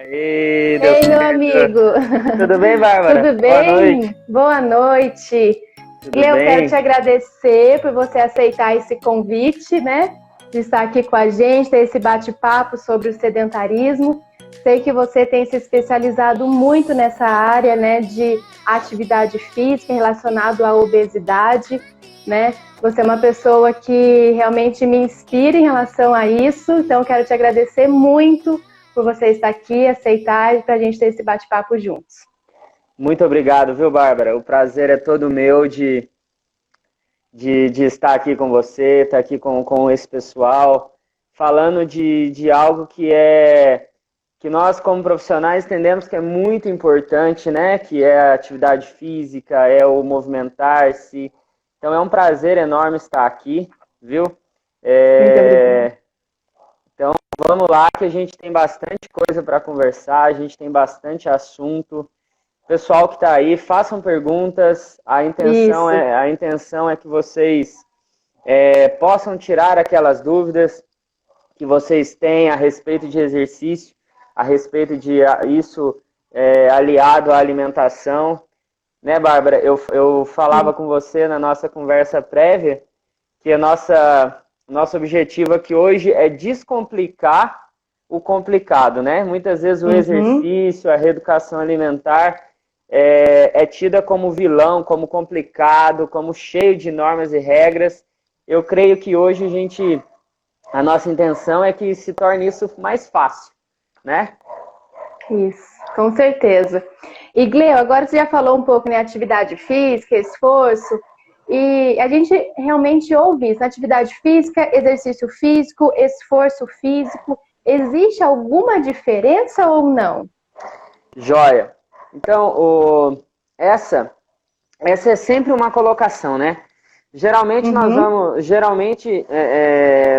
Aí, deu Ei, meu certo. amigo! Tudo bem, Bárbara? Tudo Boa noite. bem? Boa noite! E Tudo eu quero te bem? agradecer por você aceitar esse convite, né? De estar aqui com a gente, ter esse bate-papo sobre o sedentarismo. Sei que você tem se especializado muito nessa área, né, de atividade física relacionado à obesidade, né? Você é uma pessoa que realmente me inspira em relação a isso, então quero te agradecer muito por você estar aqui, aceitar e para a gente ter esse bate-papo juntos. Muito obrigado, viu, Bárbara? O prazer é todo meu de estar aqui com você, estar aqui com esse pessoal, falando de algo que nós, como profissionais, entendemos que é muito importante, né? Que é a atividade física, é o movimentar-se. Então é um prazer enorme estar aqui, viu? Muito obrigada. É, Então, vamos lá que a gente tem bastante coisa para conversar, a gente tem bastante assunto. Pessoal que está aí, façam perguntas. Isso. A intenção é que vocês possam tirar aquelas dúvidas que vocês têm a respeito de exercício, a respeito de isso aliado à alimentação. Né, Bárbara? Eu falava com você na nossa conversa prévia que nosso objetivo aqui hoje é descomplicar o complicado, né? Muitas vezes o Uhum. exercício, a reeducação alimentar é tida como vilão, como complicado, como cheio de normas e regras. Eu creio que hoje a nossa intenção é que se torne isso mais fácil, né? Isso, com certeza. E Gleu, agora você já falou um pouco, né, atividade física, esforço, e a gente realmente ouve isso, atividade física, exercício físico, esforço físico, existe alguma diferença ou não? Joia. Então, essa, essa é sempre uma colocação, né? Uhum, Geralmente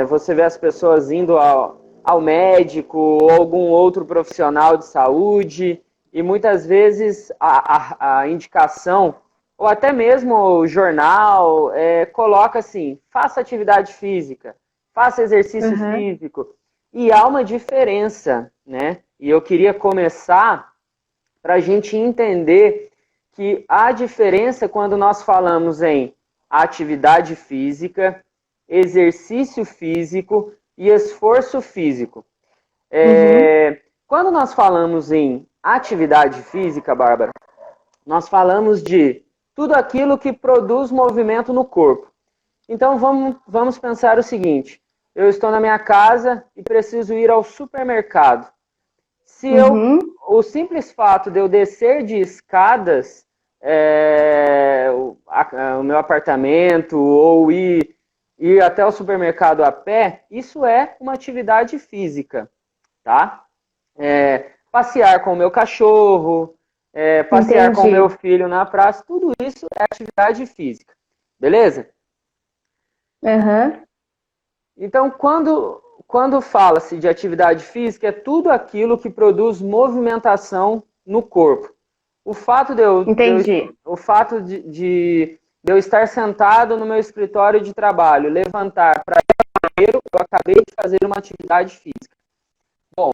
você vê as pessoas indo ao médico ou algum outro profissional de saúde e muitas vezes a indicação ou até mesmo o jornal coloca assim, faça atividade física, faça exercício uhum, físico e há uma diferença, né? E eu queria começar para a gente entender que há diferença quando nós falamos em atividade física, exercício físico e esforço físico. uhum, Quando nós falamos em atividade física, Bárbara, nós falamos de tudo aquilo que produz movimento no corpo. Então vamos pensar o seguinte: eu estou na minha casa e preciso ir ao supermercado. Se eu, uhum, o simples fato de eu descer de escadas o meu apartamento ou ir até o supermercado a pé, isso é uma atividade física, tá? Passear com o meu cachorro, passear com o meu entendi. filho na praça, tudo isso é atividade física, beleza? Uhum, Então, quando fala-se de atividade física, é tudo aquilo que produz movimentação no corpo. O fato entendi. o fato de eu estar sentado no meu escritório de trabalho, levantar para ir ao banheiro, eu acabei de fazer uma atividade física. Bom,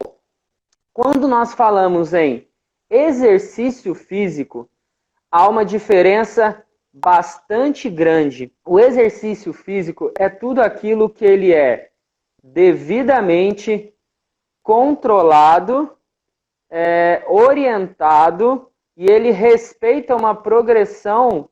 quando nós falamos em exercício físico, há uma diferença bastante grande. O exercício físico é tudo aquilo que ele é devidamente controlado, orientado e ele respeita uma progressão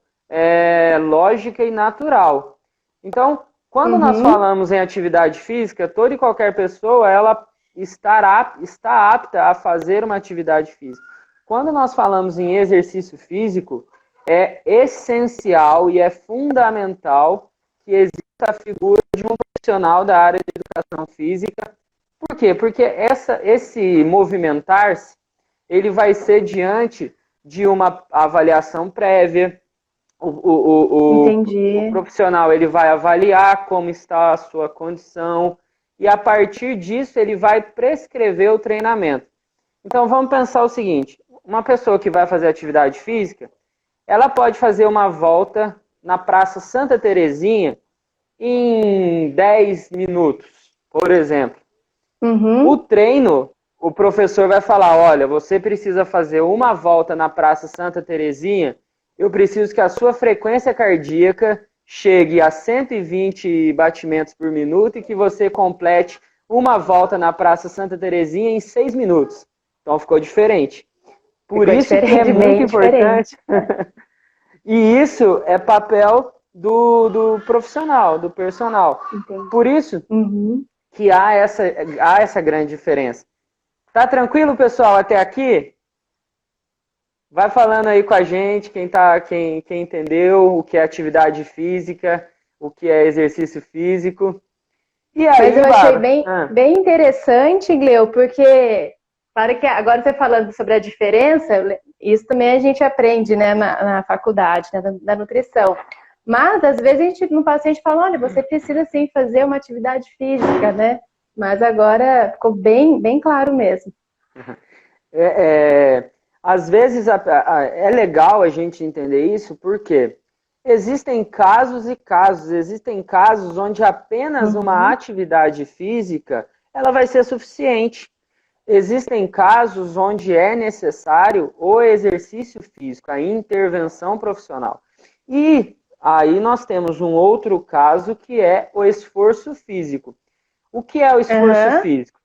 lógica e natural. Então, quando nós Uhum, falamos em atividade física, toda e qualquer pessoa ela está apta a fazer uma atividade física. Quando nós falamos em exercício físico, é essencial e é fundamental que exista a figura de um profissional da área de educação física. Por quê? Porque esse movimentar-se, ele vai ser diante de uma avaliação prévia. O entendi. profissional ele vai avaliar como está a sua condição e a partir disso ele vai prescrever o treinamento. Então vamos pensar o seguinte: uma pessoa que vai fazer atividade física, ela pode fazer uma volta na Praça Santa Terezinha em 10 minutos, por exemplo. O Uhum, treino, o professor vai falar, olha, você precisa fazer uma volta na Praça Santa Terezinha, eu preciso que a sua frequência cardíaca chegue a 120 batimentos por minuto e que você complete uma volta na Praça Santa Terezinha em 6 minutos. Então ficou diferente. Por isso que é muito importante. E isso é papel do profissional, do personal. Entendi. Por isso que há essa grande diferença. Tá tranquilo, pessoal, até aqui? Vai falando aí com a gente, quem entendeu o que é atividade física, o que é exercício físico. E aí, mas eu achei bem interessante, Gleu, porque, claro que agora você falando sobre a diferença, isso também a gente aprende, né, na faculdade, né, da nutrição. Mas, às vezes, no paciente fala, olha, você precisa, sim, fazer uma atividade física, né? Mas agora ficou bem claro mesmo. Às vezes, é legal a gente entender isso, porque existem casos e casos. Existem casos onde apenas uma atividade física ela vai ser suficiente. Existem casos onde é necessário o exercício físico, a intervenção profissional. E aí nós temos um outro caso que é o esforço físico. O que é o esforço físico?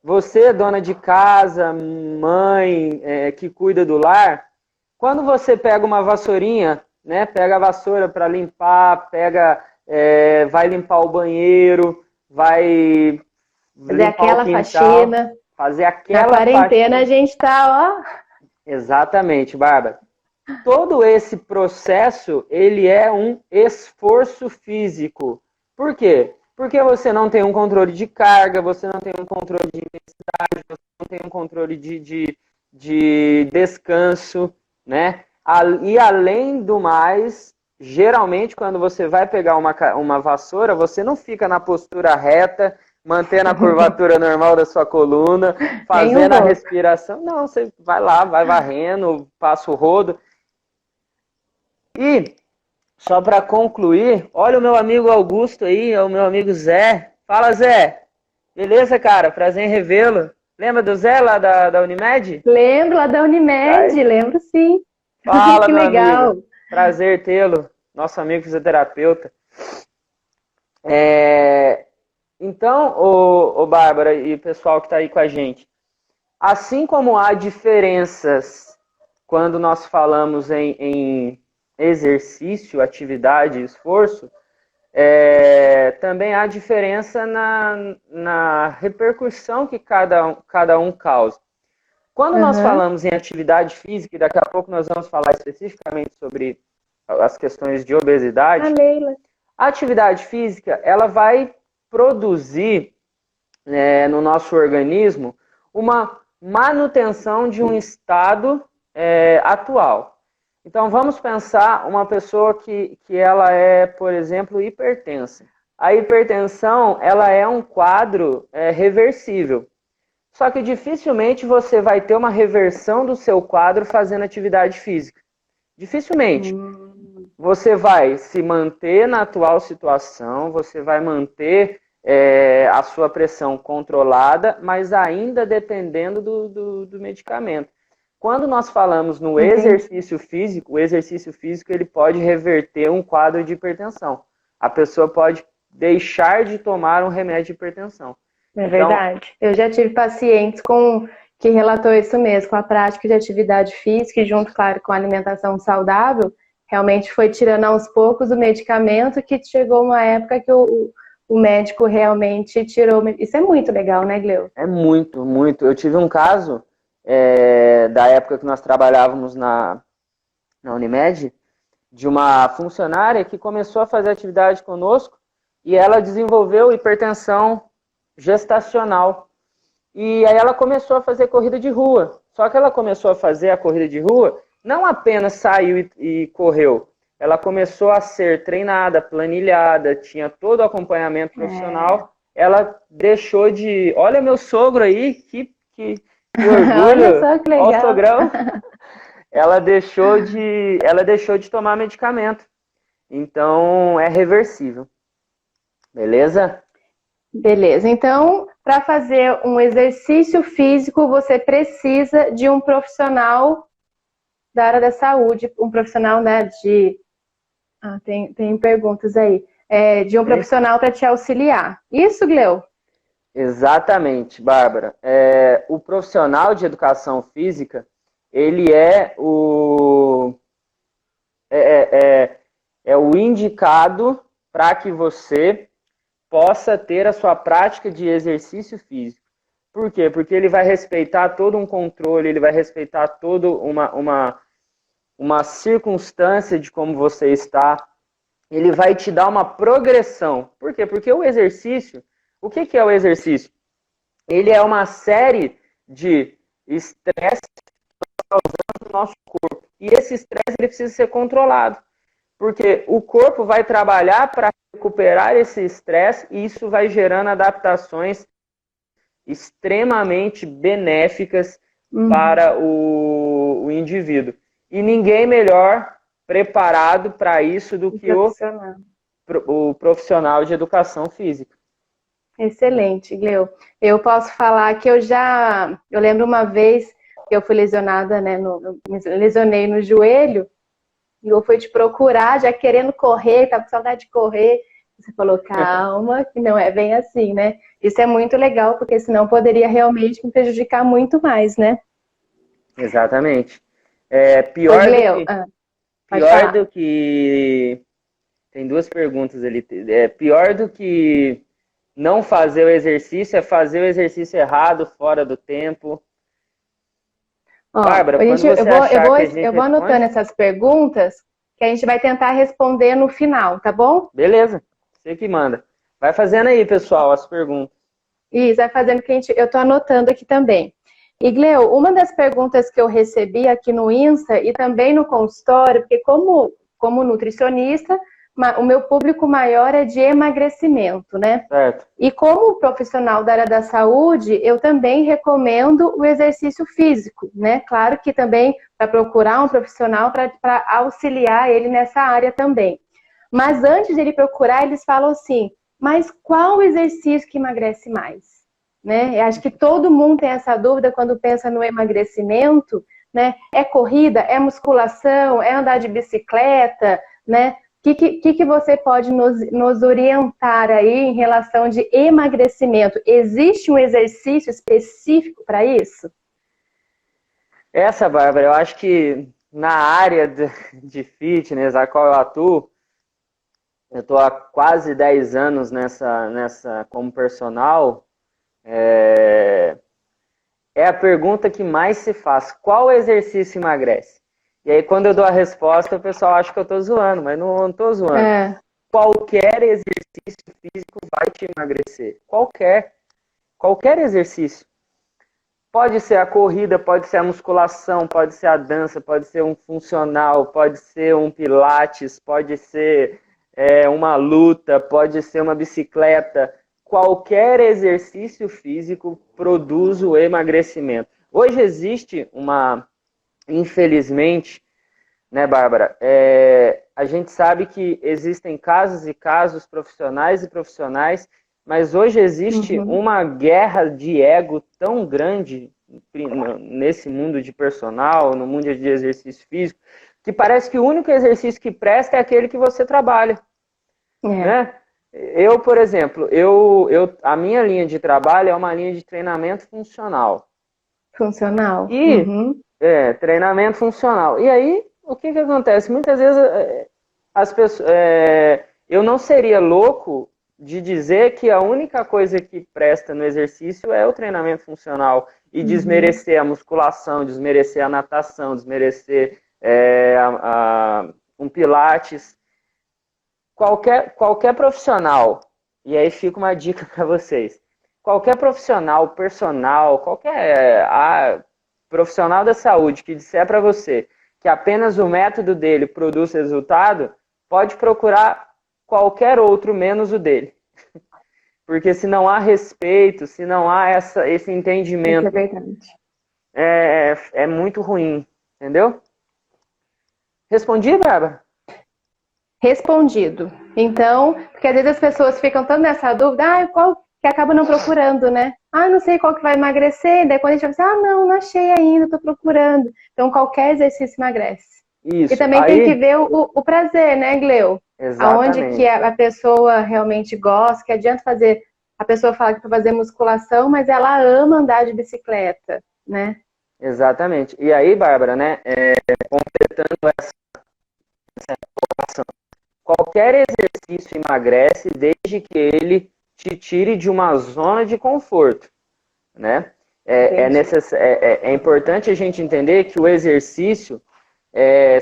Você, dona de casa, mãe, que cuida do lar, quando você pega uma vassourinha, né, pega a vassoura para limpar, vai limpar o banheiro, vai fazer aquela faxina. Fazer aquela Na quarentena faxina. A gente tá, ó. Exatamente, Bárbara. Todo esse processo, ele é um esforço físico. Por quê? Porque você não tem um controle de carga, você não tem um controle de intensidade, você não tem um controle de descanso, né? E além do mais, geralmente quando você vai pegar uma vassoura, você não fica na postura reta, mantendo a curvatura normal da sua coluna, fazendo a respiração. Não, você vai lá, vai varrendo, passa o rodo. E, só para concluir, olha o meu amigo Augusto aí, é o meu amigo Zé. Fala, Zé. Beleza, cara? Prazer em revê-lo. Lembra do Zé lá da Unimed? Lembro, lá da Unimed, lembro sim. Fala, que meu legal. amigo. Prazer tê-lo, nosso amigo fisioterapeuta. Então, ô Bárbara e o pessoal que está aí com a gente, assim como há diferenças quando nós falamos em exercício, atividade, esforço, também há diferença na repercussão que cada um causa. Quando nós falamos em atividade física, e daqui a pouco nós vamos falar especificamente sobre as questões de obesidade, a atividade física ela vai produzir no nosso organismo uma manutenção de um estado atual. Então, vamos pensar uma pessoa que ela é, por exemplo, hipertensa. A hipertensão, ela é um quadro reversível. Só que dificilmente você vai ter uma reversão do seu quadro fazendo atividade física. Dificilmente. Você vai se manter na atual situação, você vai manter a sua pressão controlada, mas ainda dependendo do medicamento. Quando nós falamos no exercício físico, o exercício físico ele pode reverter um quadro de hipertensão. A pessoa pode deixar de tomar um remédio de hipertensão. É verdade. Eu já tive pacientes que relatou isso mesmo, com a prática de atividade física e junto, claro, com a alimentação saudável, realmente foi tirando aos poucos o medicamento que chegou uma época que o médico realmente tirou. Isso é muito legal, né, Gleu? É muito, muito. Eu tive um caso da época que nós trabalhávamos na Unimed, de uma funcionária que começou a fazer atividade conosco e ela desenvolveu hipertensão gestacional. E aí ela começou a fazer corrida de rua. Só que ela começou a fazer a corrida de rua, não apenas saiu e correu. Ela começou a ser treinada, planilhada, tinha todo o acompanhamento profissional. Ela deixou de... Olha meu sogro aí, que orgulho. Olha só que legal. Olha o sogrão. Ela deixou de tomar medicamento. Então, é reversível. Beleza? Beleza. Então, para fazer um exercício físico, você precisa de um profissional da área da saúde, um profissional, né, de... Ah, tem perguntas aí. De um profissional para te auxiliar. Isso, Gleu? Exatamente, Bárbara. O profissional de educação física, ele é o indicado para que você possa ter a sua prática de exercício físico. Por quê? Porque ele vai respeitar todo um controle, ele vai respeitar toda uma circunstância de como você está, ele vai te dar uma progressão. Por quê? Porque o exercício, o que é o exercício? Ele é uma série de estresse causando no nosso corpo. E esse estresse ele precisa ser controlado. Porque o corpo vai trabalhar para recuperar esse estresse e isso vai gerando adaptações extremamente benéficas para o indivíduo. E ninguém melhor preparado para isso do que o profissional de educação física. Excelente, Gleu. Eu posso falar que eu lembro uma vez que eu fui lesionada, né, me lesionei no joelho, e eu fui te procurar, já querendo correr, tava com saudade de correr. Você falou, calma, que não é bem assim, né? Isso é muito legal, porque senão poderia realmente me prejudicar muito mais, né? Exatamente. Pior do que... Tem duas perguntas ali. Pior do que não fazer o exercício é fazer o exercício errado, fora do tempo. Bárbara, eu vou anotando essas perguntas que a gente vai tentar responder no final, tá bom? Beleza, você que manda. Vai fazendo aí, pessoal, as perguntas. Isso, vai fazendo que eu tô anotando aqui também. E, Gleu, uma das perguntas que eu recebi aqui no Insta e também no consultório, porque como nutricionista, o meu público maior é de emagrecimento, né? Certo. E como profissional da área da saúde, eu também recomendo o exercício físico, né? Claro que também para procurar um profissional para auxiliar ele nessa área também. Mas antes de ele procurar, eles falam assim, mas qual exercício que emagrece mais? Né? Eu acho que todo mundo tem essa dúvida quando pensa no emagrecimento, né? É corrida, é musculação, é andar de bicicleta, né? O que você pode nos orientar aí em relação de emagrecimento? Existe um exercício específico para isso? Bárbara, eu acho que na área de fitness a qual eu atuo, eu estou há quase 10 anos nessa como personal, é a pergunta que mais se faz. Qual exercício emagrece? E aí, quando eu dou a resposta, o pessoal acha que eu tô zoando, mas não tô zoando. Qualquer exercício físico vai te emagrecer. Qualquer exercício. Pode ser a corrida, pode ser a musculação, pode ser a dança, pode ser um funcional, pode ser um pilates, pode ser uma luta, pode ser uma bicicleta. Qualquer exercício físico produz o emagrecimento. Hoje existe infelizmente, né, Bárbara, a gente sabe que existem casos e casos profissionais e profissionais, mas hoje existe uma guerra de ego tão grande nesse mundo de personal, no mundo de exercício físico, que parece que o único exercício que presta é aquele que você trabalha. Né? Eu, por exemplo, a minha linha de trabalho é uma linha de treinamento funcional. Funcional. Treinamento funcional. E aí, o que acontece? Muitas vezes as pessoas, eu não seria louco de dizer que a única coisa que presta no exercício é o treinamento funcional e desmerecer a musculação, desmerecer a natação, desmerecer um pilates. Qualquer profissional, e aí fica uma dica para vocês, qualquer profissional, personal, qualquer profissional da saúde que disser para você que apenas o método dele produz resultado, pode procurar qualquer outro menos o dele. Porque se não há respeito, se não há esse entendimento, isso é verdade. É muito ruim, entendeu? Respondi, Bárbara? Respondido. Então, porque às vezes as pessoas ficam tanto nessa dúvida, que acaba não procurando, né? Ah, não sei qual que vai emagrecer, daí quando a gente vai pensar, ah, não achei ainda, tô procurando. Então, qualquer exercício emagrece. Isso. E também tem que ver o prazer, né, Gleu? Aonde que Exatamente. a pessoa realmente gosta, que adianta fazer, a pessoa fala que para fazer musculação, mas ela ama andar de bicicleta, né? Exatamente. E aí, Bárbara, né, completando essa informação, qualquer exercício emagrece desde que ele te tire de uma zona de conforto, né? É importante a gente entender que o exercício,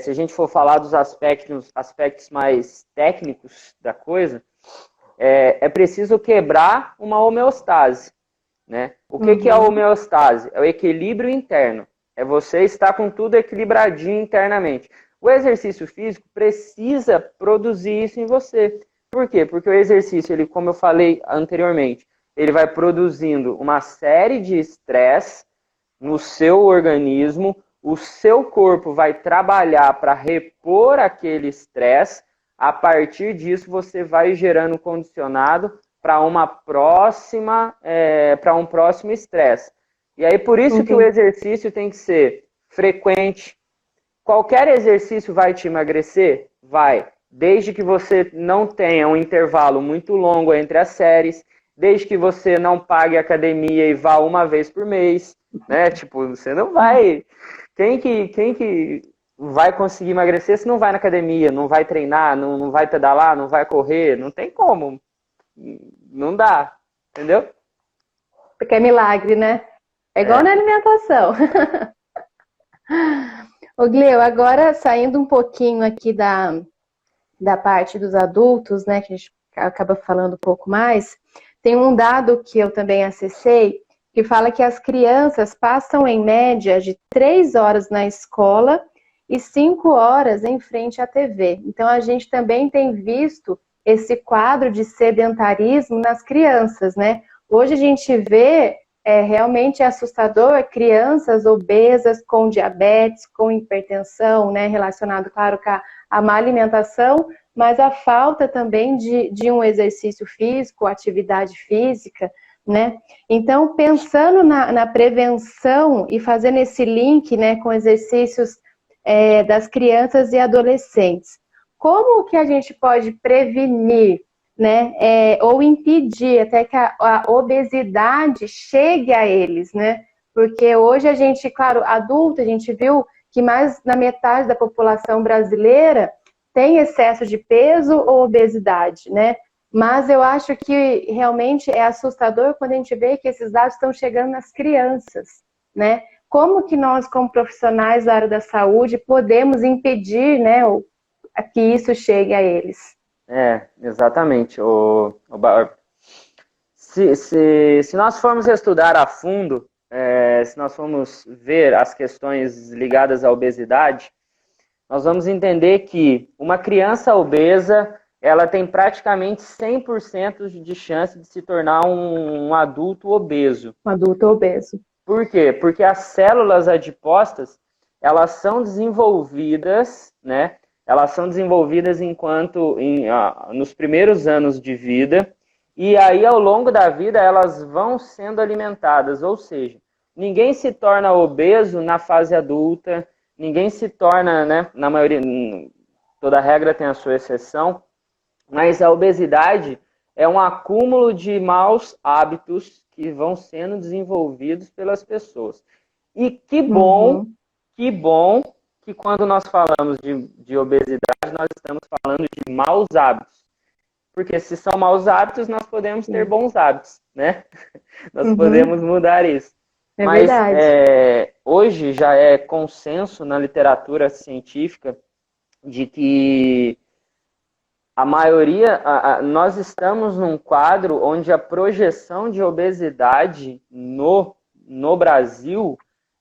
se a gente for falar dos aspectos mais técnicos da coisa, é preciso quebrar uma homeostase, né? O que é a homeostase? É o equilíbrio interno. É você estar com tudo equilibradinho internamente. O exercício físico precisa produzir isso em você. Por quê? Porque o exercício, ele, como eu falei anteriormente, ele vai produzindo uma série de estresse no seu organismo, o seu corpo vai trabalhar para repor aquele estresse, a partir disso você vai gerando condicionado para para um próximo estresse. E aí por isso que o exercício tem que ser frequente. Qualquer exercício vai te emagrecer? Vai. Desde que você não tenha um intervalo muito longo entre as séries, desde que você não pague academia e vá uma vez por mês, né? Tipo, você não vai... Quem que vai conseguir emagrecer se não vai na academia, não vai treinar, não vai pedalar, não vai correr? Não tem como. Não dá, entendeu? Porque é milagre, né? É igual na alimentação. Ô, Gleu, agora saindo um pouquinho aqui da parte dos adultos, né, que a gente acaba falando um pouco mais, tem um dado que eu também acessei, que fala que as crianças passam em média de 3 horas na escola e 5 horas em frente à TV. Então a gente também tem visto esse quadro de sedentarismo nas crianças, né? Hoje a gente vê, realmente assustador, crianças obesas com diabetes, com hipertensão, né, relacionado, claro, com a má alimentação, mas a falta também de um exercício físico, atividade física, né? Então, pensando na prevenção e fazendo esse link, né, com exercícios das crianças e adolescentes, como que a gente pode prevenir, né, ou impedir até que a obesidade chegue a eles, né? Porque hoje a gente, claro, adulto, a gente viu que mais da metade da população brasileira tem excesso de peso ou obesidade, né? Mas eu acho que realmente é assustador quando a gente vê que esses dados estão chegando nas crianças, né? Como que nós, como profissionais da área da saúde, podemos impedir, né, que isso chegue a eles? Exatamente. Se nós formos estudar a fundo, se nós formos ver as questões ligadas à obesidade, nós vamos entender que uma criança obesa, ela tem praticamente 100% de chance de se tornar um adulto obeso. Um adulto obeso. Por quê? Porque as células adipócitas, elas são desenvolvidas, né? Elas são desenvolvidas nos primeiros anos de vida, e aí ao longo da vida elas vão sendo alimentadas, ou seja, ninguém se torna obeso na fase adulta, ninguém se torna, né, na maioria, toda regra tem a sua exceção, mas a obesidade é um acúmulo de maus hábitos que vão sendo desenvolvidos pelas pessoas. E que bom que quando nós falamos de obesidade, nós estamos falando de maus hábitos. Porque se são maus hábitos, nós podemos ter bons hábitos, né? Nós podemos mudar isso. Mas hoje já é consenso na literatura científica de que a maioria, nós estamos num quadro onde a projeção de obesidade no Brasil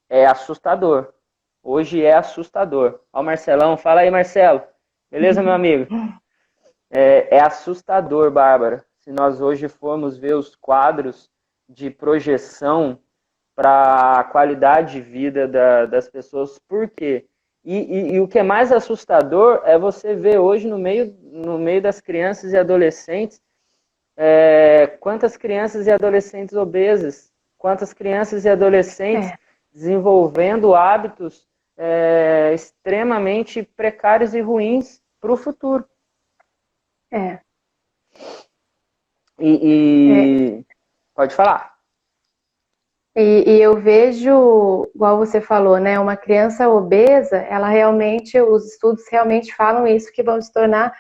é assustador. Hoje é assustador. Ó, Marcelão, fala aí, Marcelo. Beleza, meu amigo? É assustador, Bárbara, se nós hoje formos ver os quadros de projeção para a qualidade de vida das pessoas. Por quê? E o que é mais assustador é você ver hoje no meio das crianças e adolescentes quantas crianças e adolescentes obesas, quantas crianças e adolescentes desenvolvendo hábitos extremamente precários e ruins para o futuro. Pode falar. E eu vejo, igual você falou, né, uma criança obesa, ela realmente, os estudos realmente falam isso, que vão se tornar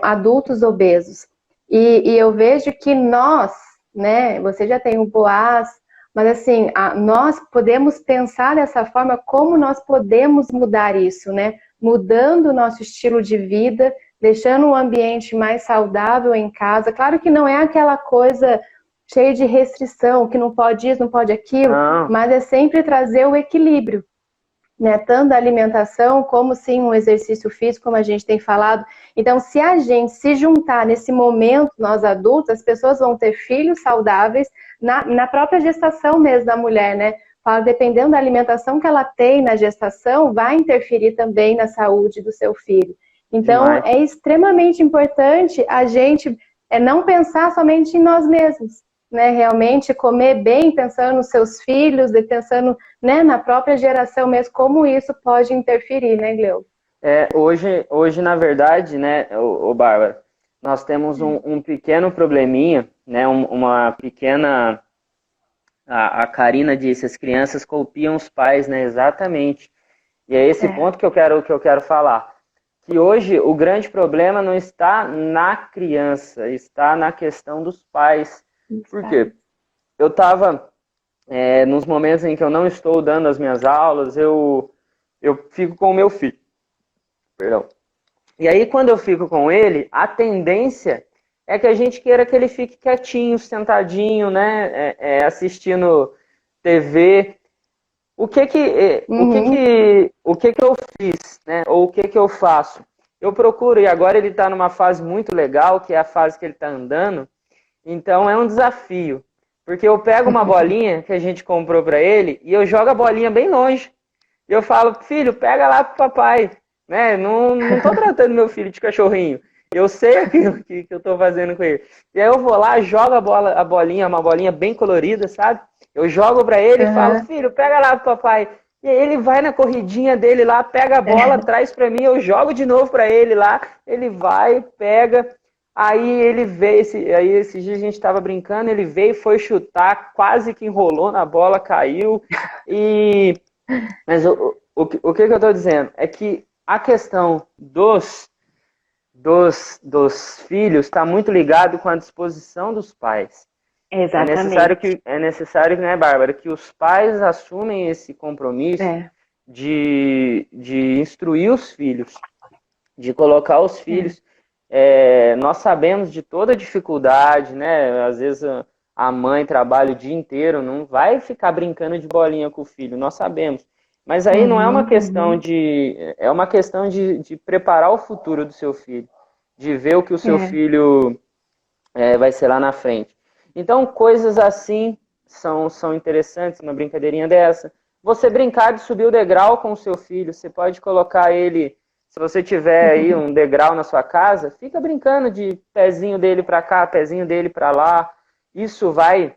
adultos obesos. E eu vejo que nós, né, você já tem um Boaz, mas assim, nós podemos pensar dessa forma, como nós podemos mudar isso, né? Mudando o nosso estilo de vida, deixando um ambiente mais saudável em casa. Claro que não é aquela coisa cheia de restrição, que não pode isso, não pode aquilo, mas é sempre trazer o equilíbrio, né? Tanto a alimentação, como sim um exercício físico, como a gente tem falado. Então, se a gente se juntar nesse momento, nós adultos, as pessoas vão ter filhos saudáveis na própria gestação mesmo da mulher, né? Fala, dependendo da alimentação que ela tem na gestação, vai interferir também na saúde do seu filho. Então, é extremamente importante a gente não pensar somente em nós mesmos, né? Realmente comer bem, pensando nos seus filhos, e pensando, né, na própria geração mesmo, como isso pode interferir, né, Gleu? Hoje, na verdade, né, ô Bárbara, nós temos um pequeno probleminha, né, uma pequena... A Karina disse, as crianças copiam os pais, né, exatamente. E é esse ponto que eu quero falar. Que hoje o grande problema não está na criança, está na questão dos pais. Por quê? Eu estava, nos momentos em que eu não estou dando as minhas aulas, eu fico com o meu filho. Perdão. E aí, quando eu fico com ele, a tendência é que a gente queira que ele fique quietinho, sentadinho, né? Assistindo TV. O que eu fiz, né? Ou o que eu faço? Eu procuro, e agora ele está numa fase muito legal, que é a fase que ele está andando. Então é um desafio. Porque eu pego uma bolinha que a gente comprou para ele e eu jogo a bolinha bem longe. E eu falo, filho, pega lá pro papai. Né? Não tô tratando meu filho de cachorrinho. Eu sei aquilo que eu tô fazendo com ele. E aí eu vou lá, jogo a bolinha, uma bolinha bem colorida, sabe? Eu jogo pra ele e falo, filho, pega lá pro papai. E aí ele vai na corridinha dele lá, pega a bola, traz pra mim, eu jogo de novo pra ele lá. Ele vai, pega. Aí ele veio, esses dias a gente tava brincando, ele veio, foi chutar, quase que enrolou na bola, caiu. Mas o que eu tô dizendo? É que a questão dos filhos está muito ligado com a disposição dos pais. Exatamente. É necessário, né, Bárbara, que os pais assumem esse compromisso de instruir os filhos, de colocar os filhos. Nós sabemos de toda a dificuldade, né? Às vezes a mãe trabalha o dia inteiro, não vai ficar brincando de bolinha com o filho, nós sabemos. Mas aí não é uma questão é uma questão de preparar o futuro do seu filho, de ver o que o seu filho vai ser lá na frente. Então, coisas assim são interessantes, uma brincadeirinha dessa. Você brincar de subir o degrau com o seu filho, você pode colocar ele, se você tiver aí um degrau na sua casa, fica brincando de pezinho dele para cá, pezinho dele para lá. Isso vai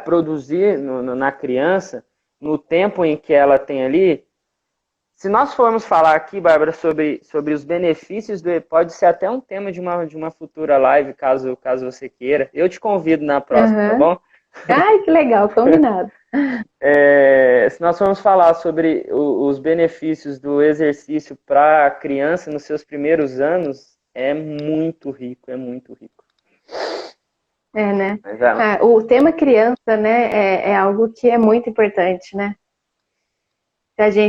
produzir na criança, no tempo em que ela tem ali. Se nós formos falar aqui, Bárbara, sobre os benefícios, pode ser até um tema de uma futura live, caso você queira. Eu te convido na próxima, tá bom? Ai, que legal, combinado. Se nós formos falar sobre os benefícios do exercício para a criança nos seus primeiros anos, é muito rico, é muito rico. Né? O tema criança, né, é algo que é muito importante, né?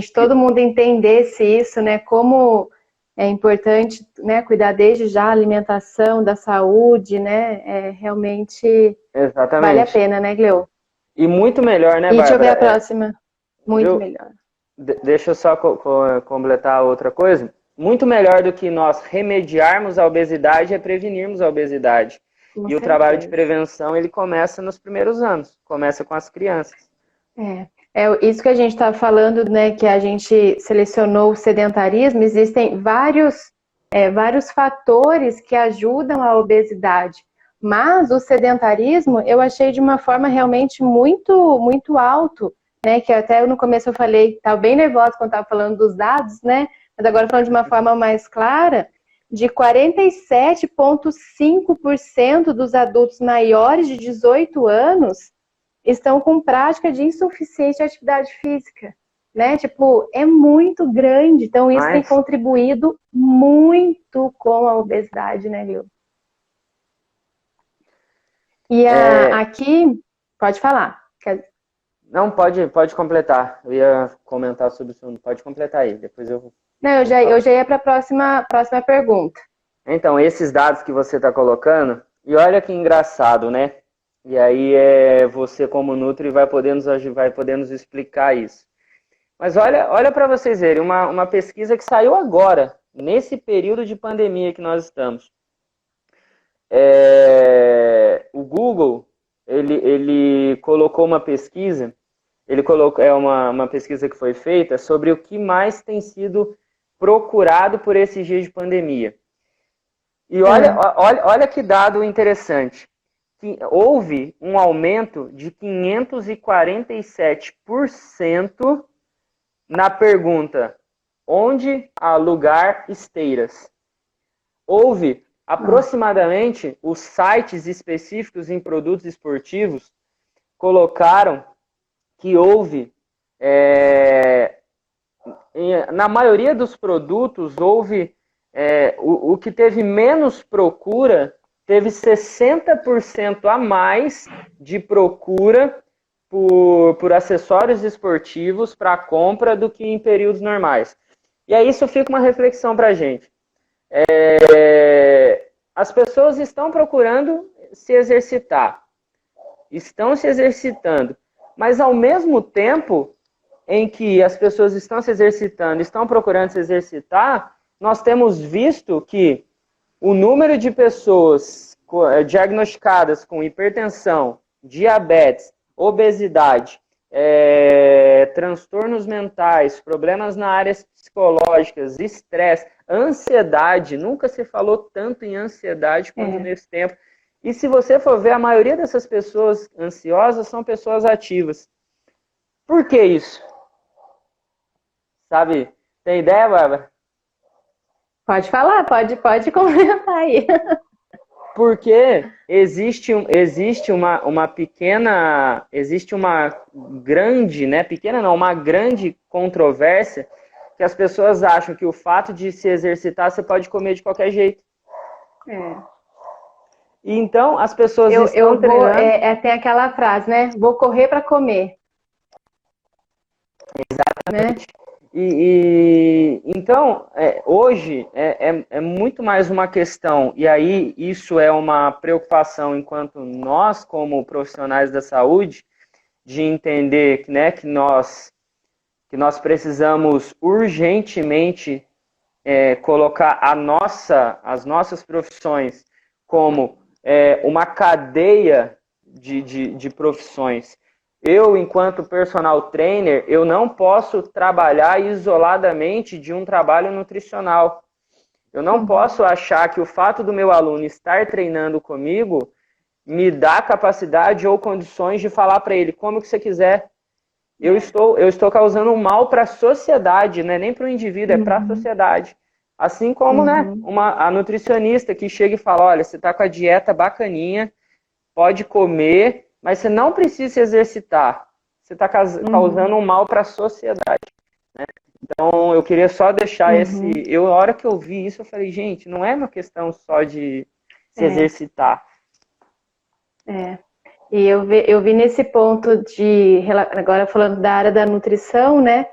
Se todo mundo entendesse isso, né, como é importante, né, cuidar desde já da alimentação, da saúde, né, realmente vale a pena, né, Gleu? E muito melhor, né, Bárbara? E deixa eu ver a próxima. Muito melhor. Deixa eu só completar outra coisa. Muito melhor do que nós remediarmos a obesidade é prevenirmos a obesidade. O trabalho de prevenção, ele começa nos primeiros anos, começa com as crianças. Isso que a gente está falando, né, que a gente selecionou o sedentarismo, existem vários vários fatores que ajudam a obesidade. Mas o sedentarismo eu achei de uma forma realmente muito, muito alto, né? Que até no começo eu falei, estava bem nervosa quando estava falando dos dados, né? Mas agora falando de uma forma mais clara, de 47,5% dos adultos maiores de 18 anos estão com prática de insuficiente atividade física, né? Tipo, é muito grande. Então, isso tem contribuído muito com a obesidade, né, Lil? E aqui, pode falar. Não, pode completar. Eu ia comentar sobre isso. Pode completar aí, depois eu... Não, eu já ia para a próxima pergunta. Então, esses dados que você está colocando, e olha que engraçado, né? E aí você como Nutri vai poder nos explicar isso. Mas olha para vocês verem, uma pesquisa que saiu agora, nesse período de pandemia que nós estamos. O Google, ele colocou uma pesquisa, uma pesquisa que foi feita sobre o que mais tem sido procurado por esses dias de pandemia. E olha que dado interessante. Que houve um aumento de 547% na pergunta: onde alugar esteiras? Houve aproximadamente, os sites específicos em produtos esportivos colocaram que houve, na maioria dos produtos, houve o que teve menos procura, teve 60% a mais de procura por acessórios esportivos para compra do que em períodos normais. E aí isso fica uma reflexão para a gente. As pessoas estão procurando se exercitar, estão se exercitando, mas ao mesmo tempo em que as pessoas estão se exercitando, estão procurando se exercitar, nós temos visto que o número de pessoas diagnosticadas com hipertensão, diabetes, obesidade, transtornos mentais, problemas na área psicológicas, estresse, ansiedade, nunca se falou tanto em ansiedade quanto nesse tempo. E se você for ver, a maioria dessas pessoas ansiosas são pessoas ativas. Por que isso? Sabe? Tem ideia, Bárbara? Pode falar, pode comentar aí. Porque existe uma grande, né? Pequena não, uma grande controvérsia que as pessoas acham que o fato de se exercitar você pode comer de qualquer jeito. E então as pessoas estão treinando. Tem aquela frase, né? Vou correr para comer. Exatamente. Né? Então, hoje é muito mais uma questão, e aí isso é uma preocupação enquanto nós, como profissionais da saúde, de entender, né, que nós precisamos urgentemente colocar as nossas profissões como uma cadeia de profissões. Eu, enquanto personal trainer, eu não posso trabalhar isoladamente de um trabalho nutricional. Eu não posso achar que o fato do meu aluno estar treinando comigo me dá capacidade ou condições de falar para ele como que você quiser. Eu estou causando um mal para a sociedade, não é nem para o indivíduo, é para a sociedade. Assim como né, a nutricionista que chega e fala, olha, você está com a dieta bacaninha, pode comer, mas você não precisa se exercitar. Você está causando um mal para a sociedade. Né? Então, eu queria só deixar a hora que eu vi isso, eu falei, gente, não é uma questão só de se exercitar. E eu vi nesse ponto agora falando da área da nutrição, né?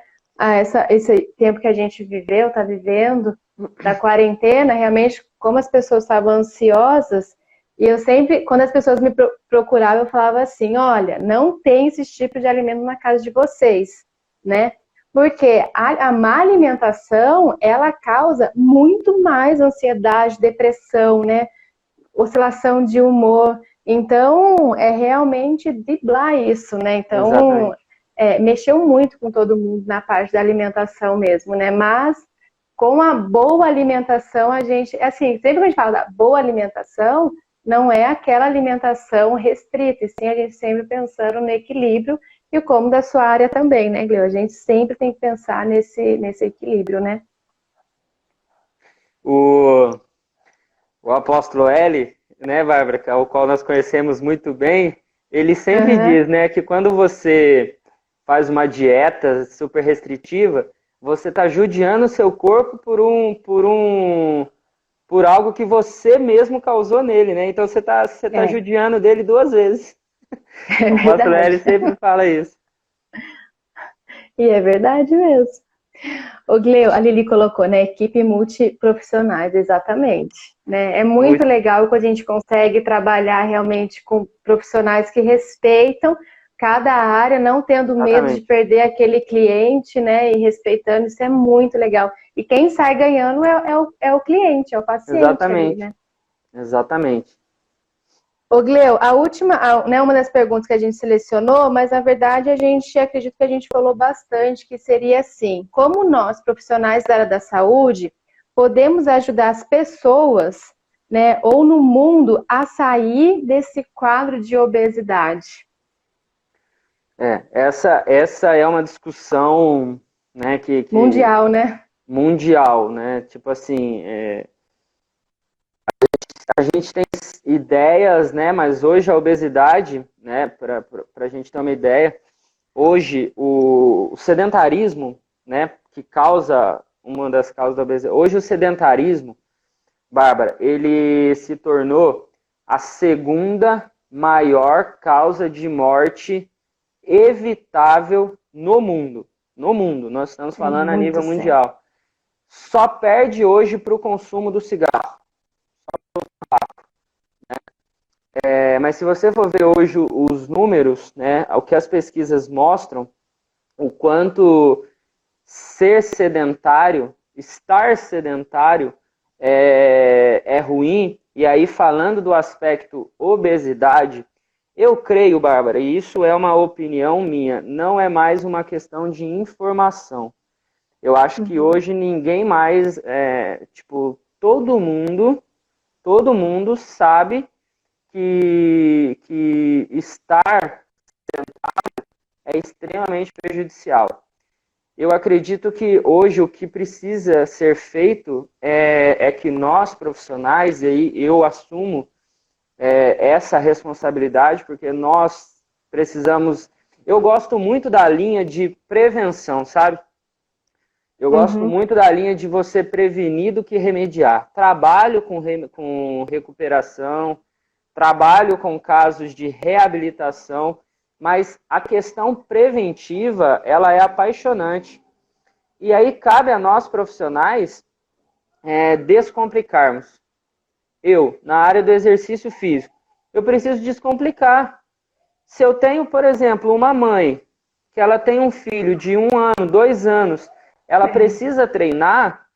Esse tempo que a gente está vivendo, da quarentena, realmente, como as pessoas estavam ansiosas, e eu sempre, quando as pessoas me procuravam, eu falava assim, olha, não tem esse tipo de alimento na casa de vocês, né? Porque a má alimentação, ela causa muito mais ansiedade, depressão, né? Oscilação de humor. Então, é realmente driblar isso, né? Então, mexeu muito com todo mundo na parte da alimentação mesmo, né? Mas, com a boa alimentação, a gente, assim, sempre que a gente fala da boa alimentação, não é aquela alimentação restrita, e sim a gente sempre pensando no equilíbrio, e como da sua área também, né, Gleu? A gente sempre tem que pensar nesse equilíbrio, né? O apóstolo L, né, Bárbara, o qual nós conhecemos muito bem, ele sempre diz, né, que quando você faz uma dieta super restritiva, você está judiando o seu corpo por algo que você mesmo causou nele, né? Então você tá judiando dele duas vezes. É o apóstolo verdade. L sempre fala isso. E é verdade mesmo. O Gleu, a Lili colocou, né? Equipe multiprofissionais, exatamente. Né? É muito legal quando a gente consegue trabalhar realmente com profissionais que respeitam cada área, não tendo medo de perder aquele cliente, né? E respeitando, isso é muito legal. E quem sai ganhando é o cliente, é o paciente. Exatamente. Ali, né? Exatamente. Ô Gleu, a última, né, uma das perguntas que a gente selecionou, mas na verdade acredito que a gente falou bastante, que seria assim, como nós, profissionais da área da saúde, podemos ajudar as pessoas, né, ou no mundo, a sair desse quadro de obesidade? Essa é uma discussão, né, mundial, né? Mundial, né? Tipo assim, a gente tem ideias, né? Mas hoje a obesidade, né? Para a gente ter uma ideia, hoje o sedentarismo, né? Que causa uma das causas da obesidade. Hoje o sedentarismo, Bárbara, ele se tornou a segunda maior causa de morte evitável no mundo. No mundo, nós estamos falando a nível mundial. Só perde hoje para o consumo do cigarro. Mas se você for ver hoje os números, né, o que as pesquisas mostram, o quanto ser sedentário, estar sedentário é ruim, e aí falando do aspecto obesidade, eu creio, Bárbara, e isso é uma opinião minha, não é mais uma questão de informação. Eu acho que hoje ninguém mais, todo mundo sabe que estar sentado é extremamente prejudicial. Eu acredito que hoje o que precisa ser feito é que nós, profissionais, e aí eu assumo essa responsabilidade, porque nós precisamos... Eu gosto muito da linha de prevenção, sabe? Eu gosto muito da linha de você prevenir do que remediar. Trabalho com recuperação, trabalho com casos de reabilitação, mas a questão preventiva, ela é apaixonante. E aí cabe a nós, profissionais, descomplicarmos. Eu, na área do exercício físico, eu preciso descomplicar. Se eu tenho, por exemplo, uma mãe, que ela tem um filho de 1 ano, 2 anos, ela precisa treinar,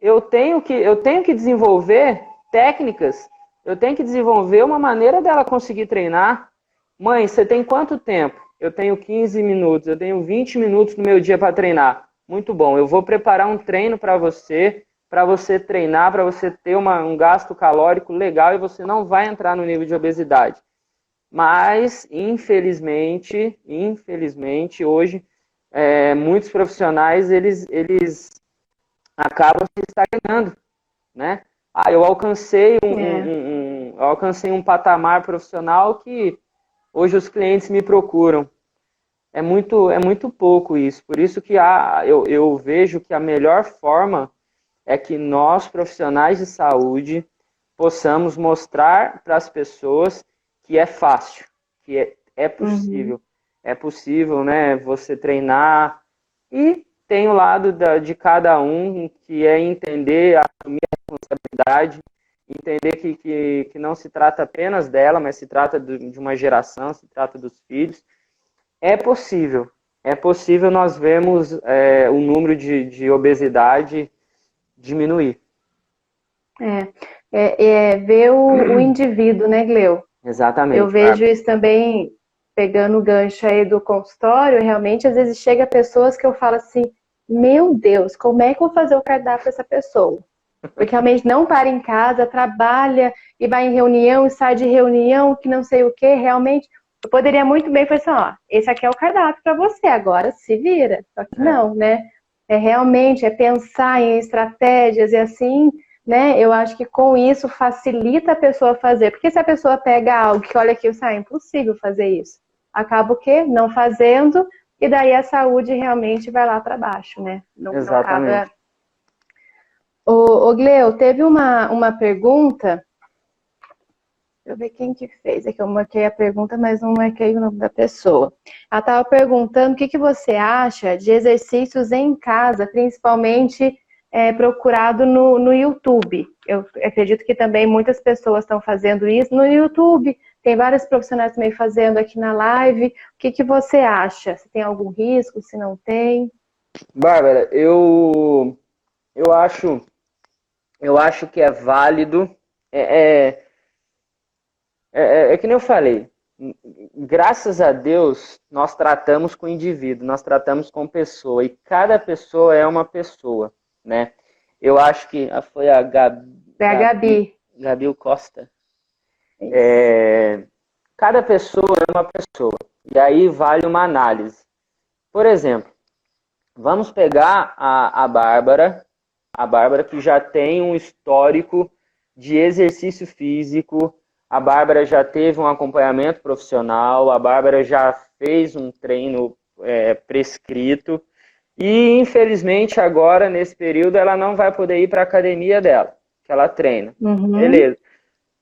eu tenho que desenvolver técnicas, eu tenho que desenvolver uma maneira dela conseguir treinar. Mãe, você tem quanto tempo? Eu tenho 15 minutos, eu tenho 20 minutos no meu dia para treinar. Muito bom, eu vou preparar um treino para você treinar, para você ter um gasto calórico legal e você não vai entrar no nível de obesidade. Mas, infelizmente, hoje, muitos profissionais, eles acabam se estagnando, né? Eu alcancei um patamar profissional que hoje os clientes me procuram. É muito pouco isso. Por isso que eu vejo que a melhor forma é que nós, profissionais de saúde, possamos mostrar para as pessoas que é fácil, que é possível. É possível, né, você treinar. E tem o lado de cada um, que é entender, assumir a responsabilidade, entender que não se trata apenas dela, mas se trata de uma geração, se trata dos filhos. É possível nós vemos o número de obesidade diminuir. Ver o indivíduo, né, Gleu? Exatamente. Eu vejo isso também, pegando o gancho aí do consultório, realmente, às vezes chega pessoas que eu falo assim, meu Deus, como é que eu vou fazer o cardápio dessa pessoa? Porque realmente não para em casa, trabalha e vai em reunião e sai de reunião, que não sei o que, realmente. Eu poderia muito bem falar assim, ó, esse aqui é o cardápio para você, agora se vira. Só que não, né? É realmente, é pensar em estratégias e assim, né? Eu acho que com isso facilita a pessoa fazer. Porque se a pessoa pega algo que olha aqui, é impossível fazer isso. Acaba o quê? Não fazendo, e daí a saúde realmente vai lá para baixo, né? Não Exatamente. acaba. Ô, Gleu, teve uma pergunta. Deixa eu ver quem que fez. É que eu marquei a pergunta, mas não marquei o nome da pessoa. Ela estava perguntando o que você acha de exercícios em casa, principalmente procurado no YouTube. Eu acredito que também muitas pessoas estão fazendo isso no YouTube. Tem vários profissionais também fazendo aqui na live. O que você acha? Se tem algum risco, se não tem? Bárbara, eu acho que é válido. É, é que nem eu falei. Graças a Deus, nós tratamos com indivíduo, nós tratamos com pessoa, e cada pessoa é uma pessoa, né? Eu acho que foi a É a Gabi. Gabi Costa. Isso. Cada pessoa é uma pessoa, e aí vale uma análise. Por exemplo, vamos pegar a Bárbara que já tem um histórico de exercício físico, a Bárbara já teve um acompanhamento profissional, a Bárbara já fez um treino prescrito, e infelizmente agora, nesse período, ela não vai poder ir para a academia dela, que ela treina. Uhum. Beleza.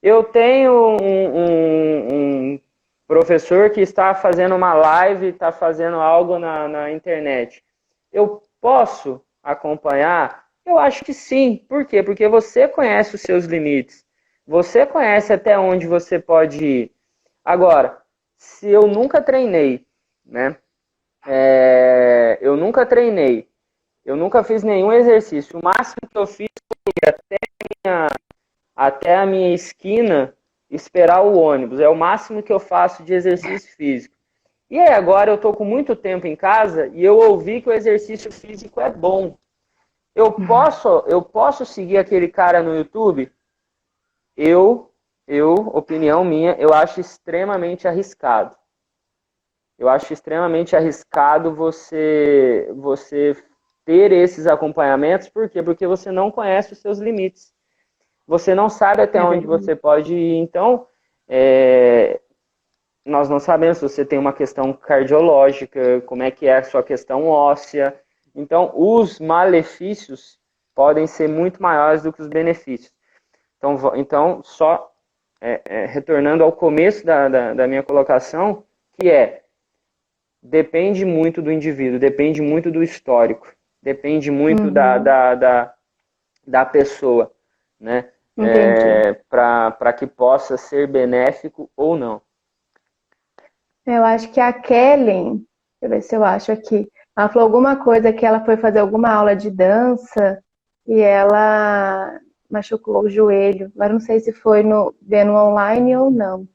Eu tenho um professor que está fazendo uma live, está fazendo algo na internet. Eu posso acompanhar? Eu acho que sim. Por quê? Porque você conhece os seus limites. Você conhece até onde você pode ir. Agora, se eu nunca treinei, né? Eu nunca treinei. Eu nunca fiz nenhum exercício. O máximo que eu fiz foi ir até a minha esquina esperar o ônibus. É o máximo que eu faço de exercício físico. E aí agora eu estou com muito tempo em casa e eu ouvi que o exercício físico é bom. Eu posso seguir aquele cara no YouTube? Opinião minha, eu acho extremamente arriscado. Eu acho extremamente arriscado você ter esses acompanhamentos. Por quê? Porque você não conhece os seus limites. Você não sabe até onde você pode ir. Então, nós não sabemos se você tem uma questão cardiológica, como é que é a sua questão óssea. Então, os malefícios podem ser muito maiores do que os benefícios. Então só retornando ao começo da minha colocação, que depende muito do indivíduo, depende muito do histórico, depende muito da pessoa, né? Para que possa ser benéfico ou não. Eu acho que a Kellen, deixa eu ver se eu acho aqui, ela falou alguma coisa que ela foi fazer alguma aula de dança e ela machucou o joelho. Agora não sei se foi vendo online ou não.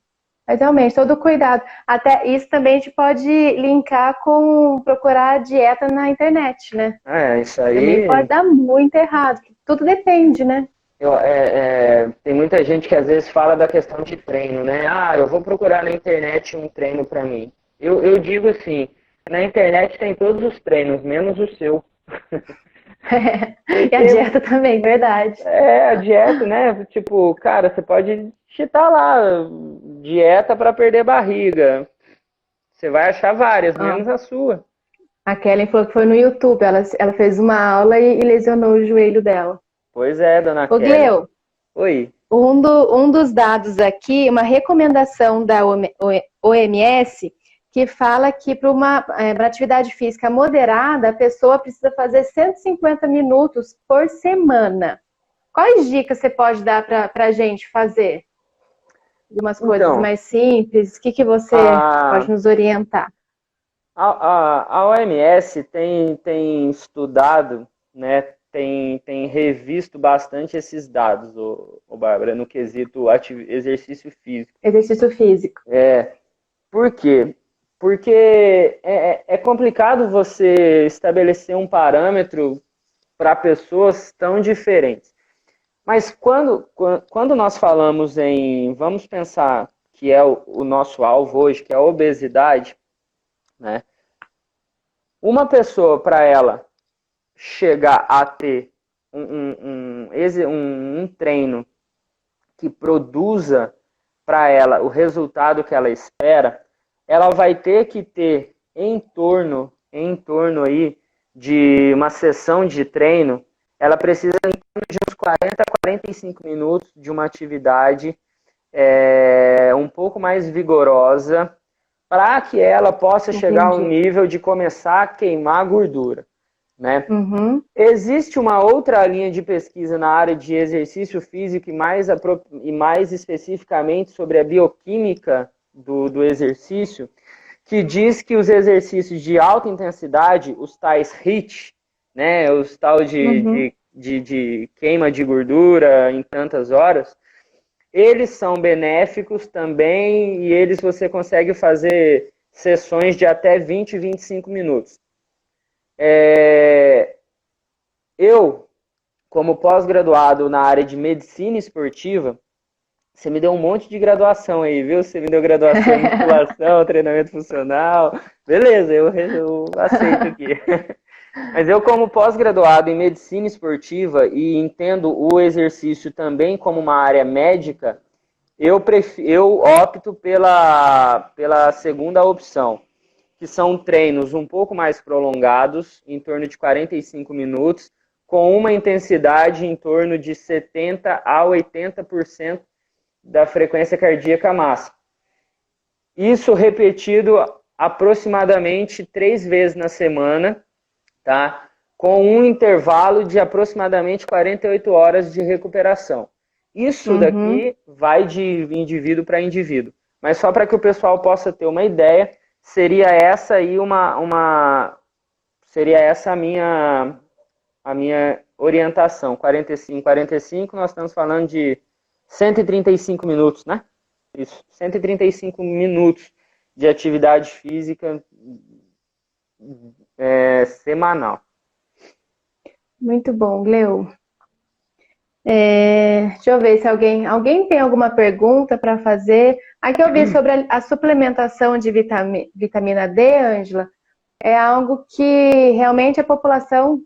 Mas realmente, todo cuidado. Até isso também a gente pode linkar com procurar dieta na internet, né? Isso aí. Também pode dar muito errado. Tudo depende, né? Tem muita gente que às vezes fala da questão de treino, né? Eu vou procurar na internet um treino para mim. Eu digo assim, na internet tem todos os treinos, menos o seu. E a dieta também, verdade. A dieta, né? Tipo, cara, você pode digitar lá, dieta para perder barriga. Você vai achar várias, menos a sua. A Kellen falou que foi no YouTube, ela fez uma aula e lesionou o joelho dela. Pois é, dona Kellen. Ô, Gleu. Oi. Um dos dados aqui, uma recomendação da OMS, que fala que para uma atividade física moderada, a pessoa precisa fazer 150 minutos por semana. Quais dicas você pode dar para a gente fazer? De umas coisas mais simples, o que você pode nos orientar? A OMS tem estudado, né, tem revisto bastante esses dados, Bárbara, no quesito exercício físico. Exercício físico. Por quê? Porque é complicado você estabelecer um parâmetro para pessoas tão diferentes. Mas quando nós falamos em, vamos pensar que é o nosso alvo hoje, que é a obesidade, né? Uma pessoa, para ela chegar a ter um treino que produza para ela o resultado que ela espera, ela vai ter que ter em torno aí de uma sessão de treino, ela precisa em torno de uns 40 a 45 minutos de uma atividade um pouco mais vigorosa, para que ela possa chegar a um nível de começar a queimar gordura, né? Uhum. Existe uma outra linha de pesquisa na área de exercício físico e mais especificamente sobre a bioquímica do exercício, que diz que os exercícios de alta intensidade, os tais HIIT, né, os tal de queima de gordura em tantas horas, eles são benéficos também e eles você consegue fazer sessões de até 20, 25 minutos. Eu, como pós-graduado na área de medicina esportiva, você me deu um monte de graduação aí, viu? Você me deu graduação em musculação, treinamento funcional. Beleza, eu aceito aqui. Mas eu, como pós-graduado em medicina esportiva e entendo o exercício também como uma área médica, eu opto pela segunda opção, que são treinos um pouco mais prolongados, em torno de 45 minutos, com uma intensidade em torno de 70% a 80% da frequência cardíaca máxima. Isso repetido aproximadamente 3 vezes na semana, tá? Com um intervalo de aproximadamente 48 horas de recuperação. Isso daqui vai de indivíduo para indivíduo. Mas só para que o pessoal possa ter uma ideia, seria essa aí seria essa a minha orientação. 45, nós estamos falando de 135 minutos, né? Isso, 135 minutos de atividade física semanal. Muito bom, Gleu. Deixa eu ver se alguém tem alguma pergunta para fazer. Aqui eu vi sobre a suplementação de vitamina D, Ângela. É algo que realmente a população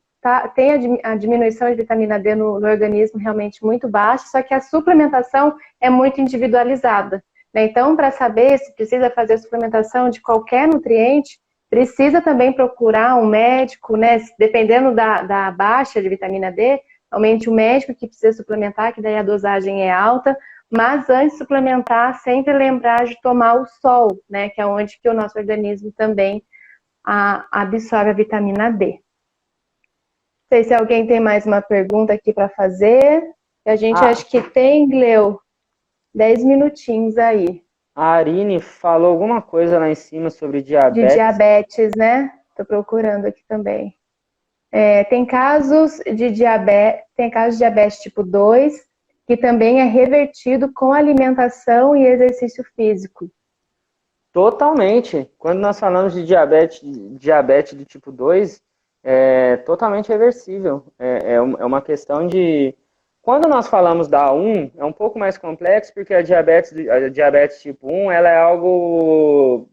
tem a diminuição de vitamina D no organismo realmente muito baixa, só que a suplementação é muito individualizada, né? Então, para saber se precisa fazer suplementação de qualquer nutriente, precisa também procurar um médico, né? Dependendo da baixa de vitamina D, realmente o médico que precisa suplementar, que daí a dosagem é alta, mas antes de suplementar, sempre lembrar de tomar o sol, né? Que é onde que o nosso organismo também absorve a vitamina D. Não sei se alguém tem mais uma pergunta aqui para fazer. A gente acho que tem, Gleu, 10 minutinhos aí. A Arine falou alguma coisa lá em cima sobre diabetes. De diabetes, né? Estou procurando aqui também. Tem casos de diabetes tipo 2, que também é revertido com alimentação e exercício físico. Totalmente. Quando nós falamos de diabetes do tipo 2, é totalmente reversível. É uma questão de... Quando nós falamos da 1, é um pouco mais complexo, porque a diabetes tipo 1, ela é algo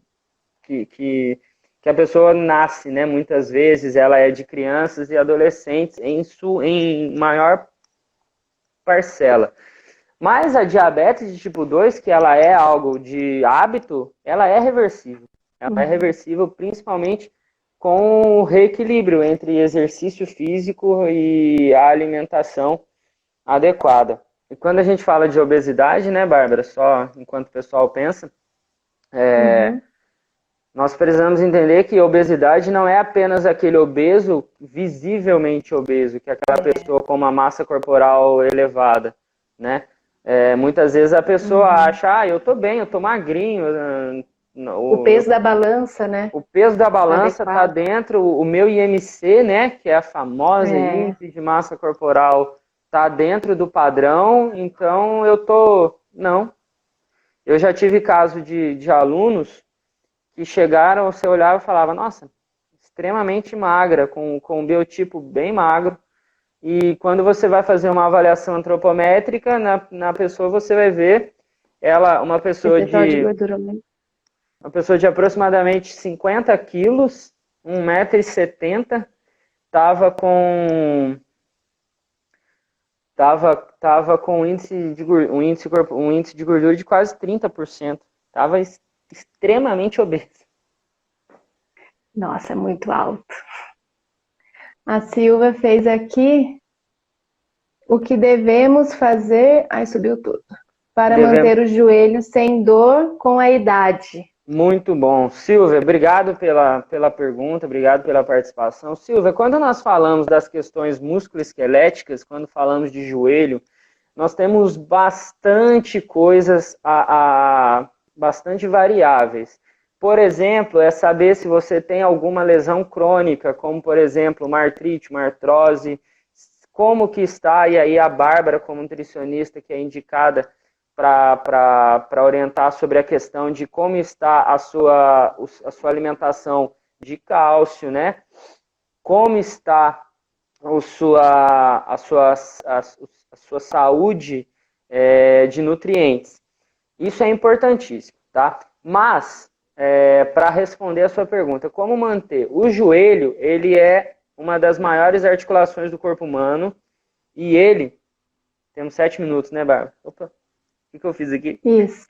que a pessoa nasce, né? Muitas vezes ela é de crianças e adolescentes em maior parcela. Mas a diabetes de tipo 2, que ela é algo de hábito, ela é reversível. Ela é reversível principalmente com o reequilíbrio entre exercício físico e a alimentação adequada. E quando a gente fala de obesidade, né, Bárbara, só enquanto o pessoal pensa, nós precisamos entender que obesidade não é apenas aquele obeso, visivelmente obeso, que é aquela pessoa com uma massa corporal elevada, né? Muitas vezes a pessoa acha, eu tô bem, eu tô magrinho. O peso da balança, né? O peso da balança tá dentro, o meu IMC, né, que é a famosa índice de massa corporal, tá dentro do padrão, então eu tô... Não. Eu já tive caso de alunos que chegaram, você olhava e falava, nossa, extremamente magra, com um biotipo bem magro. E quando você vai fazer uma avaliação antropométrica, na pessoa você vai ver ela, uma pessoa de aproximadamente 50 quilos, 1,70 m, tava com um índice de gordura de quase 30%. Tava extremamente obeso. Nossa, muito alto. A Silvia fez aqui o que devemos fazer. Ai, subiu tudo. Para manter o joelho sem dor com a idade. Muito bom. Silvia, obrigado pela pergunta, obrigado pela participação. Silvia, quando nós falamos das questões musculoesqueléticas, quando falamos de joelho, nós temos bastante coisas, bastante variáveis. Por exemplo, é saber se você tem alguma lesão crônica, como, por exemplo, uma artrite, uma artrose, como que está, e aí a Bárbara, como nutricionista, que é indicada para orientar sobre a questão de como está a sua alimentação de cálcio, né? Como está a sua saúde de nutrientes. Isso é importantíssimo, tá? Mas, para responder a sua pergunta, como manter? O joelho, ele é uma das maiores articulações do corpo humano e ele... Temos 7 minutos, né, Bárbara? Opa! O que eu fiz aqui? Isso.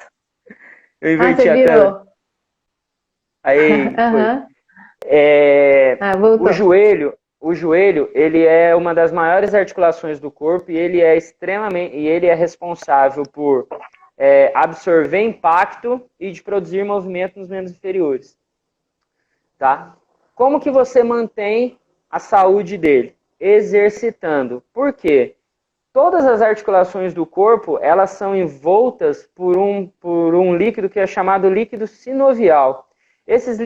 Eu inverti a câmera. Aí, voltou. O joelho, ele é uma das maiores articulações do corpo e ele é responsável por absorver impacto e de produzir movimento nos membros inferiores. Tá? Como que você mantém a saúde dele? Exercitando. Por quê? Todas as articulações do corpo, elas são envoltas por um líquido que é chamado líquido sinovial. Esse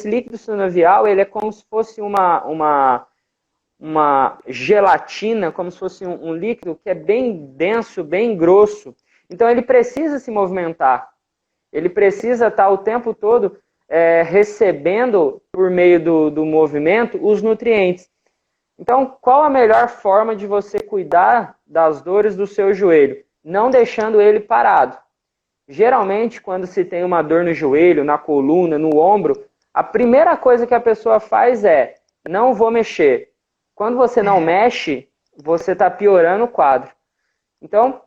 líquido sinovial, ele é como se fosse uma gelatina, como se fosse um líquido que é bem denso, bem grosso. Então, ele precisa se movimentar. Ele precisa estar o tempo todo recebendo, por meio do movimento, os nutrientes. Então, qual a melhor forma de você cuidar das dores do seu joelho? Não deixando ele parado. Geralmente, quando se tem uma dor no joelho, na coluna, no ombro, a primeira coisa que a pessoa faz é, não vou mexer. Quando você não mexe, você está piorando o quadro. Então,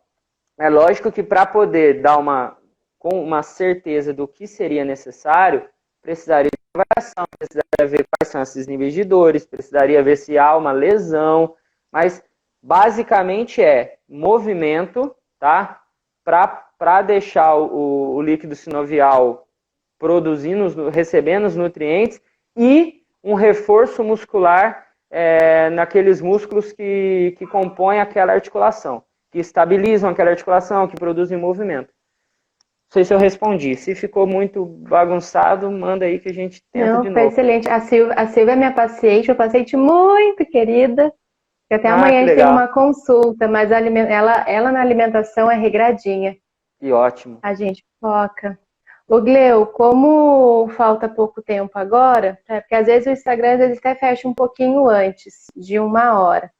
é lógico que para poder dar com uma certeza do que seria necessário, precisaria de avaliação, precisaria ver quais são esses níveis de dores, precisaria ver se há uma lesão, mas basicamente é movimento, tá? Para deixar o líquido sinovial recebendo os nutrientes e um reforço muscular naqueles músculos que compõem aquela articulação, que estabilizam aquela articulação, que produzem movimento. Não sei se eu respondi. Se ficou muito bagunçado, manda aí que a gente tenta de novo. Foi excelente. A Silvia é minha paciente, uma paciente muito querida. Que até amanhã a gente tem uma consulta, mas ela na alimentação é regradinha. Que ótimo. A gente foca. Ô Gleu, como falta pouco tempo agora, porque às vezes o Instagram até fecha um pouquinho antes de 1 hora.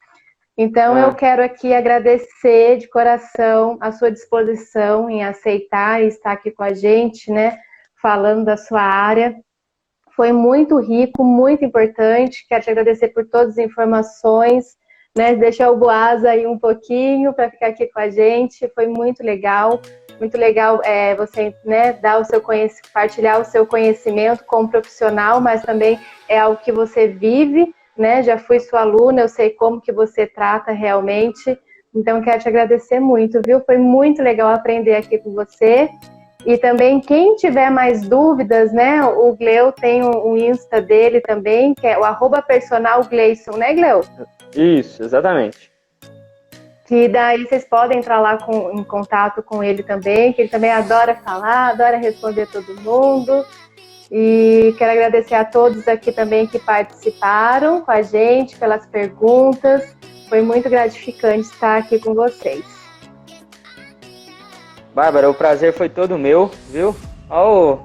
Então, eu quero aqui agradecer de coração a sua disposição em aceitar e estar aqui com a gente, né? Falando da sua área. Foi muito rico, muito importante. Quero te agradecer por todas as informações, né? Deixar o Boaz aí um pouquinho para ficar aqui com a gente. Foi muito legal. Muito legal você, né, dar partilhar o seu conhecimento como profissional, mas também é algo que você vive, né? Já fui sua aluna, eu sei como que você trata realmente. Então, quero te agradecer muito, viu? Foi muito legal aprender aqui com você. E também, quem tiver mais dúvidas, né? O Gleu tem um Insta dele também, que é o @personalgleison, né, Gleu? Isso, exatamente. Que daí vocês podem entrar lá em contato com ele também, que ele também adora falar, adora responder todo mundo. E quero agradecer a todos aqui também que participaram com a gente, pelas perguntas. Foi muito gratificante estar aqui com vocês. Bárbara, o prazer foi todo meu, viu? Olha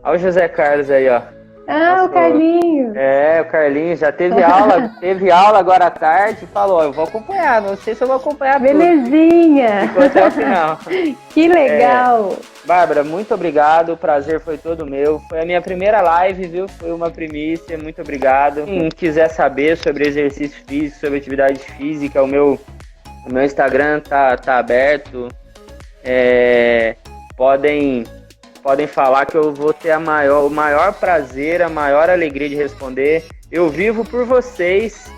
Olha o José Carlos aí, ó. Ah, o Carlinhos. O Carlinhos já teve aula agora à tarde e falou, eu vou acompanhar, não sei se eu vou acompanhar tudo. Belezinha! Ficou até o final. Que legal! Bárbara, muito obrigado, o prazer foi todo meu. Foi a minha primeira live, viu? Foi uma primícia, muito obrigado. Quem quiser saber sobre exercício físico, sobre atividade física, o meu Instagram tá aberto. Podem falar que eu vou ter o maior prazer, a maior alegria de responder. Eu vivo por vocês.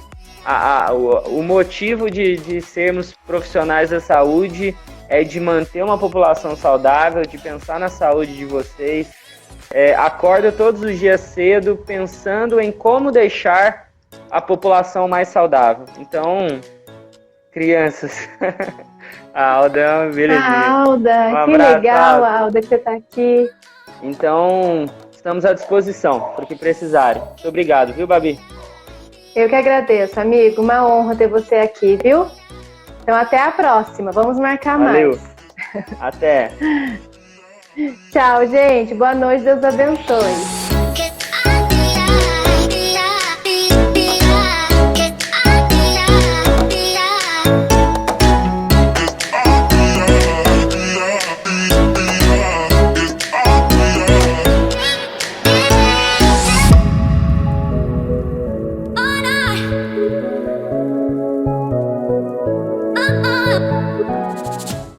O motivo de sermos profissionais da saúde é de manter uma população saudável, de pensar na saúde de vocês. Acordo todos os dias cedo pensando em como deixar a população mais saudável. Então, crianças... A Alda é uma belezinha. Alda, que legal, Alda, que você está aqui. Então, estamos à disposição para o que precisarem. Muito obrigado, viu, Babi? Eu que agradeço, amigo. Uma honra ter você aqui, viu? Então, até a próxima. Vamos marcar Valeu. mais. Até. Tchau, gente. Boa noite. Deus abençoe.